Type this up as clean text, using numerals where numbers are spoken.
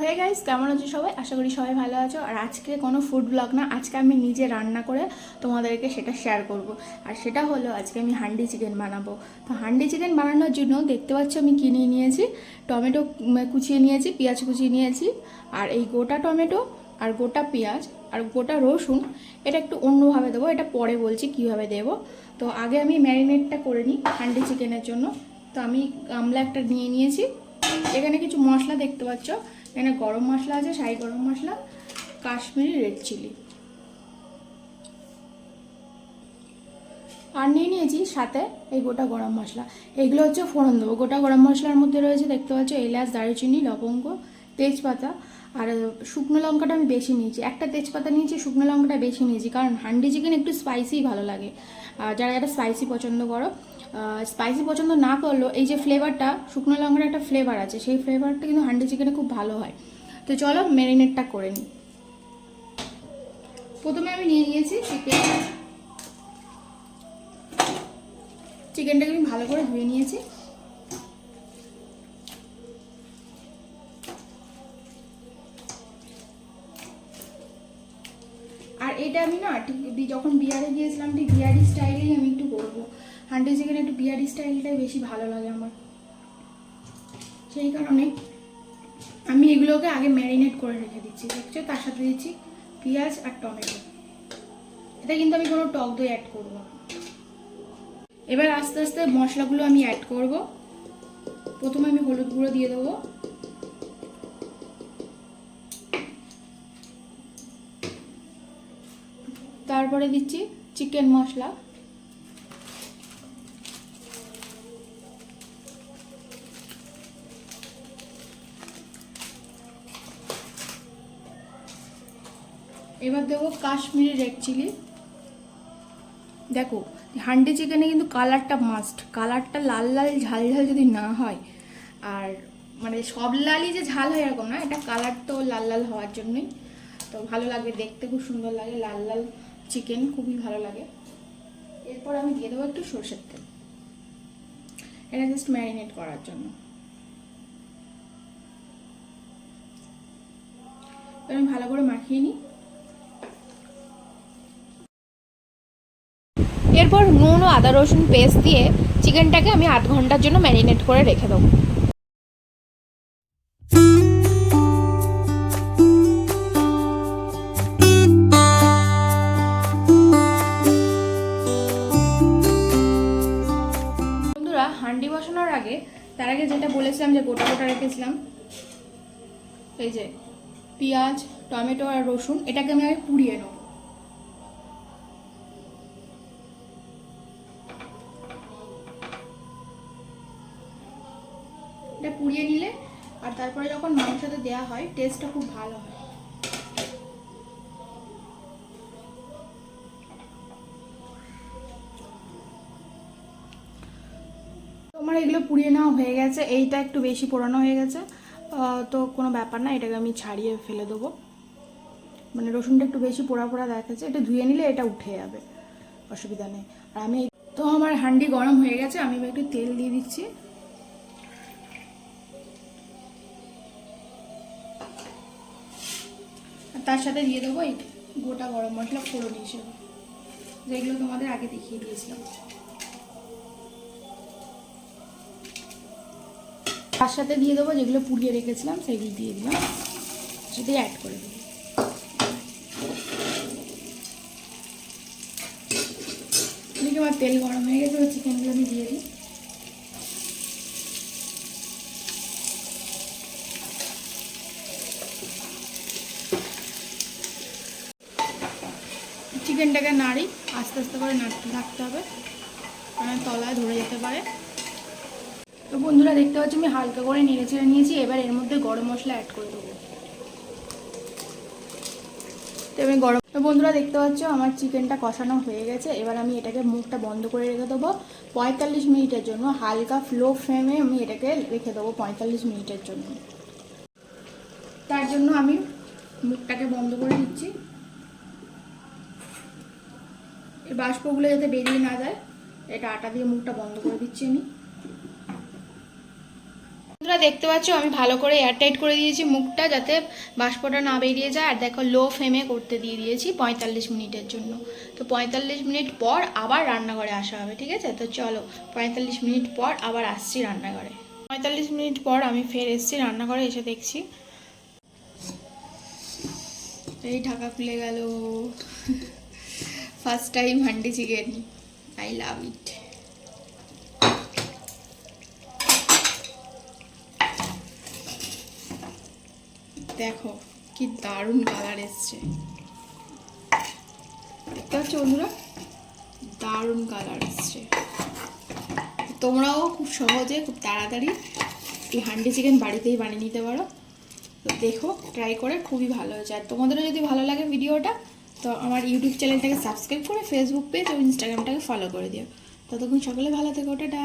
Hey guys, কেমন আছো সবাই? আশা করি সবাই ভালো আছো। আর আজকে কোনো ফুড ব্লগ না, আজকে আমি নিজে রান্না করে তোমাদেরকে সেটা শেয়ার করব। আর সেটা হলো আজকে আমি হান্ডি চিকেন বানাবো। তো হান্ডি চিকেন বানানোর জন্য দেখতে পাচ্ছ আমি কিনে নিয়েছি টমেটো কুচিয়ে নিয়েছি, পেঁয়াজ কুচিয়ে নিয়েছি। আর এই গোটা টমেটো আর গোটা পেঁয়াজ আর গোটা রসুন এটা একটু অন্যভাবে দেবো, এটা পরে বলছি কীভাবে দেবো। তো আগে আমি ম্যারিনেটটা করে নিই হান্ডি চিকেনের জন্য। তো আমি গামলা একটা নিয়ে নিয়েছি। এখানে কিছু মশলা দেখতে পাচ্ছ, এখানে গরম মশলা আছে, শাহি গরম মশলা, কাশ্মীরি রেড চিলি, আর নিয়ে নিয়েছি সাথে এই গোটা গরম মশলা। এগুলো হচ্ছে ফোড়ন দেবো। গোটা গরম মশলার মধ্যে রয়েছে দেখতে পাচ্ছ এলাচ, দারুচিনি, লবঙ্গ, তেজপাতা। আর শুকনো লঙ্কাটা আমি বেশি নিয়েছি, একটা তেজপাতা নিয়েছি, শুকনো লঙ্কাটা বেশি নিয়েছি কারণ হান্ডি চিকেন একটু স্পাইসি ভালো লাগে। আর যারা যারা স্পাইসি পছন্দ করো, স্পাইসি পছন্দ না করলেও এই যে ফ্লেভারটা, শুকনো লঙ্কার একটা ফ্লেভার আছে, সেই ফ্লেভারটা কিন্তু হান্ডি চিকেনে খুব ভালো হয়। তো চলো ম্যারিনেটটা করে নিই। প্রথমে আমি নিয়ে নিয়েছি চিকেনটাকে আমি ভালো করে ধুয়ে নিয়েছি। আর এটা আমি না ঠিক যখন বিহারে গিয়েছিলাম ঠিক বিহারি স্টাইলেই আমি একটু করবো। হান্ডি চিকেন একটু বিহারি স্টাইলটাই বেশি ভালো লাগে আমার, সেই কারণে আমি এগুলোকে আগে ম্যারিনেট করে রেখে দিচ্ছি। দেখছো তার সাথে দিচ্ছি পেঁয়াজ আর টমেটো। এটা কিন্তু আমি কোনো টক দই অ্যাড করবো না। এবার আস্তে আস্তে মশলাগুলো আমি অ্যাড করব। প্রথমে আমি হলুদ গুঁড়ো দিয়ে দেবো, তারপরে দিচ্ছি চিকেন মশলা, এবার দেবো কাশ্মীরি রেড চিলি। দেখো হান্ডি চিকেনে কিন্তু কালারটা মাস্ট, কালারটা লাল লাল ঝাল ঝাল যদি না হয়, আর মানে সব লালই যে ঝাল হয় এরকম না, এটা কালার তো লাল লাল হওয়ার জন্যই তো ভালো লাগে দেখতে, খুব সুন্দর লাগে লাল লাল চিকেন, খুবই ভালো লাগে। এরপর আমি দিয়ে দেবো একটু সরষের তেল, এটা জাস্ট ম্যারিনেট করার জন্য। আমি ভালো করে মাখিয়ে নিই। এরপর নুন ও আদা রসুন পেস্ট দিয়ে চিকেনটাকে আমি 8 ঘন্টার জন্য ম্যারিনেট করে রেখে দেবো। বন্ধুরা, হান্ডি বসানোর আগে তার আগে যেটা বলেছিলাম যে গোটা গোটা রেখেছিলাম, এই যে পেঁয়াজ, টমেটো আর রসুন, এটাকে আমি আগে পুড়িয়ে নেব। এটা পুড়িয়ে নিলে আর তারপরে যখন মাংসতে দেওয়া হয় টেস্টটা খুব ভালো হয়। তোমার এগুলো পুড়িয়ে নেওয়া হয়ে গেছে, এইটা একটু বেশি পোড়ানো হয়ে গেছে, তো কোনো ব্যাপার না, এটাকে আমি ছাড়িয়ে ফেলে দেবো। মানে রসুনটা একটু বেশি পোড়া পোড়া দেখাচ্ছে, এটা ধুয়ে নিলে এটা উঠে যাবে, অসুবিধা নেই। আর আমি তো আমার হান্ডি গরম হয়ে গেছে, আমি একটু তেল দিয়ে দিচ্ছি। আর তার সাথে দিয়ে দেবো এই গোটা গরম মশলা ফোড়ন হিসেবে, যেগুলো তোমাদের আগে দেখিয়ে দিয়েছিলাম। তার সাথে দিয়ে দেবো যেগুলো পুড়িয়ে রেখেছিলাম, সেগুলো দিয়ে দিলাম, সেটাই অ্যাড করে দেবো। দেখি আমার তেল গরম হয়ে গেছে, ওই চিকেনগুলো আমি দিয়ে দিই। চিকেনটাকে নাড়ি, আস্তে আস্তে করে নাড়তে থাকতে হবে, কারণ তলায় ধরে যেতে পারে। তো বন্ধুরা দেখতে পাচ্ছি আমি হালকা করে নেড়ে ছেড়ে নিয়েছি। এবার এর মধ্যে গরম মশলা অ্যাড করে দেবো। তো আমি তো বন্ধুরা দেখতে পাচ্ছ আমার চিকেনটা কষানো হয়ে গেছে। এবার আমি এটাকে মুখটা বন্ধ করে রেখে দেবো 45 মিনিটের জন্য। হালকা ফ্লো ফ্লেমে আমি এটাকে রেখে দেবো 45 মিনিটের জন্য। তার জন্য আমি মুখটাকে বন্ধ করে দিচ্ছি, এই বাষ্পগুলো যাতে বেরিয়ে না যায়, এটা আটা দিয়ে মুখটা বন্ধ করে দিচ্ছি আমি। তোমরা দেখতে পাচ্ছ আমি ভালো করে এয়ারটাইট করে দিয়েছি মুখটা, যাতে বাষ্পটা না বেরিয়ে যায়। আর দেখো লো ফ্লেমে করতে দিয়ে দিয়েছি 45 মিনিটের জন্য। তো 45 মিনিট পর আবার রান্নাঘরে আসা হবে, ঠিক আছে? তো চলো 45 মিনিট পর আবার আসছি রান্নাঘরে। 45 মিনিট পর আমি ফের এসেছি রান্নাঘরে, এসে দেখছি এই ঢাকা খুলে গেল। First time handi chicken, I love it. দেখো কি দারুণ কালার এসছে, দেখতে পাচ্ছ বন্ধুরা, দারুণ কালার এসছে। তোমরাও খুব সহজে খুব তাড়াতাড়ি এই হান্ডি চিকেন বাড়িতেই বানিয়ে নিতে পারো। তো দেখো ট্রাই করে, খুবই ভালো হয়েছে। আর তোমাদেরও যদি ভালো লাগে ভিডিওটা, তো আমার ইউটিউব চ্যানেলটাকে সাবস্ক্রাইব করে ফেসবুক পেজ ও ইনস্টাগ্রামটাকে ফলো করে দিও। ততক্ষণ সকলে ভালো থেকো, টাটা।